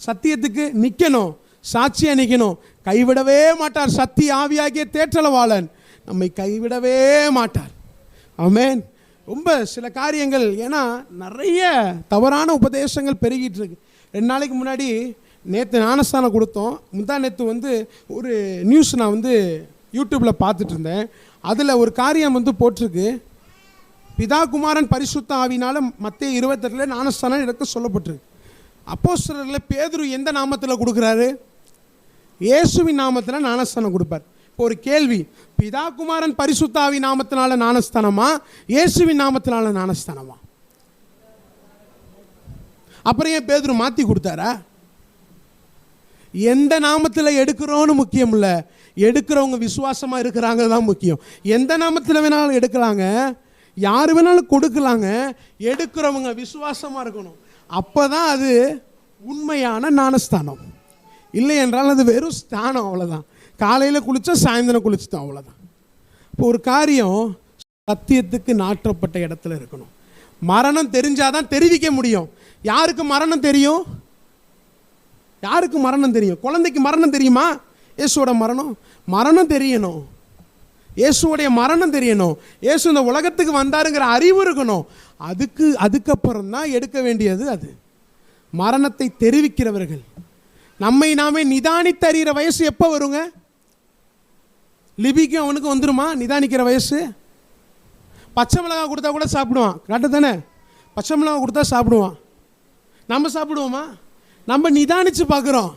சத்தியத்துக்கு நிற்கணும், சாட்சியாக நிற்கணும். கைவிடவே மாட்டார். சத்திய ஆவியாகிய தேற்றளவாளன் நம்மை கைவிடவே மாட்டார். ஆமென். ரொம்ப சில காரியங்கள், ஏன்னா நிறைய தவறான உபதேசங்கள் பெருகிட்டு இருக்கு. 2 நாளைக்கு முன்னாடி நேற்று ஞானஸ்தானம் கொடுத்தோம். நேற்று ஒரு நியூஸ் நான் யூடியூப்பில் பார்த்துட்டு இருந்தேன். அதில் ஒரு காரியம் போட்டிருக்கு. பிதா குமாரன் பரிசுத்த ஆவினால மத்தேயு 28 ஞானஸ்தானம் எடுக்க சொல்லப்பட்டிருக்கு. அப்போஸ்தலரில் பேதுரு எந்த நாமத்தில் கொடுக்குறாரு? இயேசுவின் நாமத்தில் ஞானஸ்தானம் கொடுப்பார். இப்போ ஒரு கேள்வி, பிதா குமாரன் பரிசுத்த ஆவி நாமத்தினால ஞானஸ்தானமா, இயேசுவின் நாமத்தினால ஞானஸ்தானமா? அப்புறம் ஏன் பேதுரு மாற்றி கொடுத்தாரா? எந்த நாமத்தில் எடுக்கிறோன்னு முக்கியம் இல்லை, எடுக்கிறவங்க விசுவாசமாக இருக்கிறாங்க தான் முக்கியம். எந்த நாமத்தில் வேணாலும் எடுக்கலாங்க, யார் வேணாலும் கொடுக்கலாங்க, எடுக்கிறவங்க விசுவாசமாக இருக்கணும். அப்போ தான் அது உண்மையான ஞானஸ்தானம். இல்லை என்றால் அது வெறும் ஸ்தானம், அவ்வளோதான். காலையில் குளித்தா சாயந்தரம் குளிச்சுட்டோம், அவ்வளோதான். இப்போ ஒரு காரியம் சத்தியத்துக்கு நாட்டப்பட்ட இடத்துல இருக்கணும். மரணம் தெரிஞ்சாதான் தெரிவிக்க முடியும். யாருக்கு மரணம் தெரியும்? யாருக்கு மரணம் தெரியும்? குழந்தைக்கு மரணம் தெரியுமா? இயேசுவோட மரணம் தெரியணும். இயேசுவோடைய மரணம் தெரியணும். இயேசு இந்த உலகத்துக்கு வந்தாருங்கிற அறிவு இருக்கணும். அதுக்கப்புறம் தான் எடுக்க வேண்டியது. அது மரணத்தை தெரிவிக்கிறவர்கள். நம்மை நாமே நிதானித்து அறிகிற வயசு எப்போ வருங்க? லிபிக்கும் அவனுக்கு வந்துருமா நிதானிக்கிற வயசு? பச்சை மிளகா கொடுத்தா கூட சாப்பிடுவான், கரெக்டு தானே? பச்சை மிளகா கொடுத்தா சாப்பிடுவான். நம்ம சாப்பிடுவோமா? நம்ம நிதானித்து பார்க்குறோம்.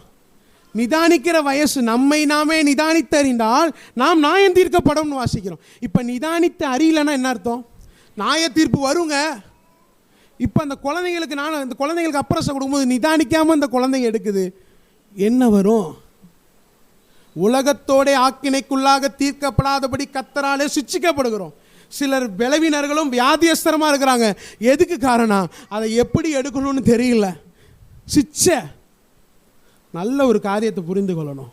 நிதானிக்கிற வயசு. நம்மை நாமே நிதானித்து அறிந்தால் நாம் நியாயம் தீர்க்கப்படும் வாசிக்கிறோம். இப்போ நிதானித்து அறியலைன்னா என்ன அர்த்தம்? நியாய தீர்ப்பு வருங்க. இப்போ அந்த குழந்தைங்களுக்கு இந்த குழந்தைங்களுக்கு அப்புறம் கொடுக்கும்போது நிதானிக்காமல் இந்த குழந்தைங்க எடுக்குது, என்ன வரும்? உலகத்தோட ஆக்கினைக்குள்ளாக தீர்க்கப்படாதபடி கர்த்தராலே சிட்சிக்கப்படுகிறோம். சிலர் பலவீனர்களும் வியாதியஸ்தரமாக இருக்கிறாங்க. எதுக்கு காரணம்? அதை எப்படி எடுக்கணும்னு தெரியல. நல்ல ஒரு காரியத்தை புரிந்து கொள்ளணும்.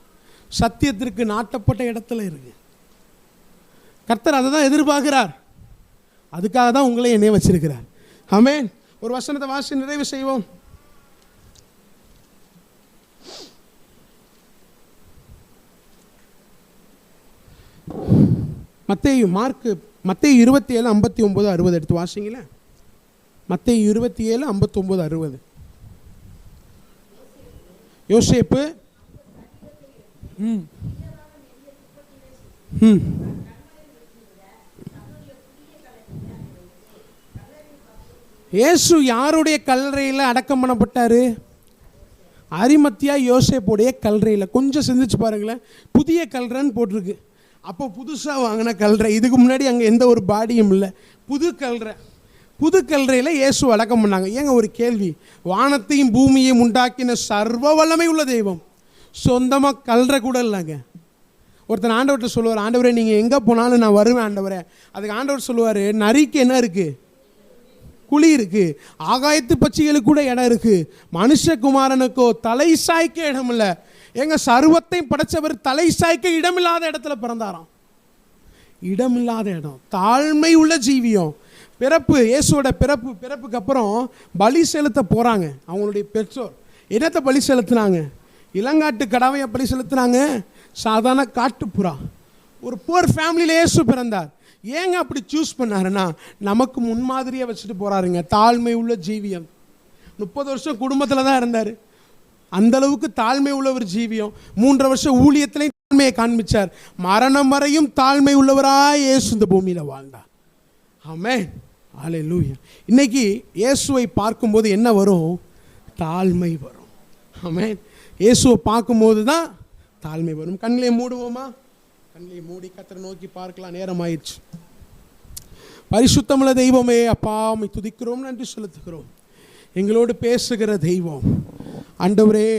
சத்தியத்திற்கு நாட்டப்பட்ட இடத்துல இருக்கு. கர்த்தர் அதை தான் எதிர்பார்க்கிறார். அதுக்காக தான் உங்களை என்னைய வச்சிருக்கிறார். ஆமென். ஒரு வசனத்தை வாசி நிறைவு செய்வோம். மத்தேயு 27:59-60 எடுத்து வாசிங்களேன். மத்தேயு 27:59-60. யோசேப்பு இயேசு யாருடைய கல்லறையில் அடக்கம் பண்ணப்பட்டார்? அரிமத்தியா யோசேப்புடைய கல்லறையில். கொஞ்சம் சிந்திச்சு பாருங்களேன். புதிய கல்லறைன்னு போட்டிருக்கு. அப்போ புதுசாக வாங்கின கல்லறை. இதுக்கு முன்னாடி அங்கே எந்த ஒரு பாடியும் இல்லை. புது கல்லறையில் இயேசு அடக்கம் பண்ணாங்க. ஏங்க ஒரு கேள்வி, வானத்தையும் பூமியையும் உண்டாக்கின சர்வ வல்லமை உள்ள தெய்வம் சொந்தமாக கல்லறை கூட இல்லைங்க. ஒருத்தர் ஆண்டவர்கிட்ட சொல்லுவார், ஆண்டவரே நீங்கள் எங்கே போனாலும் நான் வருவேன் ஆண்டவரே. அதுக்கு ஆண்டவர் சொல்லுவார், நரிக்கு என்ன இருக்குது? குழி இருக்குது. ஆகாயத்து பட்சிகளுக்கு கூட இடம் இருக்குது. மனுஷகுமாரனுக்கோ தலை சாய்க்க இடம் இல்லை. எங்க சர்வத்தையும் படைச்சவர் தலை சாய்க்க இடமில்லாத இடத்துல பிறந்தாராம். இடமில்லாத இடம். தாழ்மை உள்ள ஜீவியம். பிறப்பு, இயேசுவோட பிறப்புக்கு அப்புறம் பலி செலுத்த போகிறாங்க. அவங்களுடைய பெற்றோர் என்னத்தை பலி செலுத்தினாங்க? இளங்காட்டு கடாவையை பலி செலுத்தினாங்க. சாதாரண காட்டுப்புறா. ஒரு புவர் ஃபேமிலியில் இயேசு பிறந்தார். ஏங்க அப்படி சூஸ் பண்ணாருன்னா நமக்கு முன்மாதிரியாக வச்சுட்டு போகிறாருங்க. தாழ்மை உள்ள ஜீவியம். 30 வருஷம் குடும்பத்தில் தான் இருந்தார். அந்த அளவுக்கு தாழ்மை உள்ள ஒரு ஜீவியம். 3 வருஷம் ஊழியத்திலையும் தாழ்மையை காண்பிச்சார். மரணம் வரையும் தாழ்மை உள்ளவராய் இயேசு இந்த பூமியில் வாழ்ந்தார். ஆமென். ஹல்லேலூயா. இன்னைக்கு இயேசுவை பார்க்கும்போது என்ன வரும்? தாழ்மை வரும். ஆமென். இயேசுவை பார்க்கும்போது தான் தாழ்மை வரும். கண்களை மூடுவோமா? கண்களை மூடி கர்த்தரை நோக்கி பார்க்கலாம். நேரம் ஆயிடுச்சு. பரிசுத்தமுள்ள தெய்வமே, அப்பா உம்மை துதிக்கிறோம், நன்றி செலுத்துகிறோம். எங்களோடு பேசுகிற தெய்வம் ஆண்டவரே,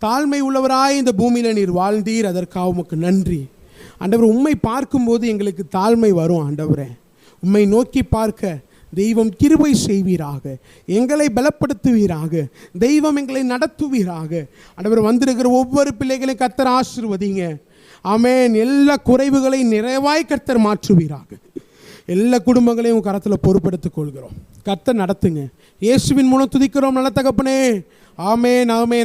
தாழ்மை உள்ளவராய் இந்த பூமியில் நீர் வாழ்ந்தீர். அதற்காக உமக்கு நன்றி ஆண்டவர். உம்மை பார்க்கும்போது எங்களுக்கு தாழ்மை வரும் ஆண்டவரே. உம்மை நோக்கி பார்க்க தெய்வம் கிருபை செய்வீராக. எங்களை பலப்படுத்துவீராக. தெய்வம் எங்களை நடத்துவீராக. ஆண்டவர், வந்திருக்கிற ஒவ்வொரு பிள்ளைகளையும் கர்த்தர் ஆசீர்வதிங்க. ஆமென். எல்லா குறைவுகளையும் நிறைவாய் கர்த்தர் மாற்றுவீராக. எல்லா குடும்பங்களையும் கரத்தில் பொறுப்படுத்திக் கொள்கிறோம். கர்த்தர் நடத்துங்க. இயேசுவின் மூலம் துதிக்கிறோம் நல்ல தகப்பனே. ஆமென், ஆமென்.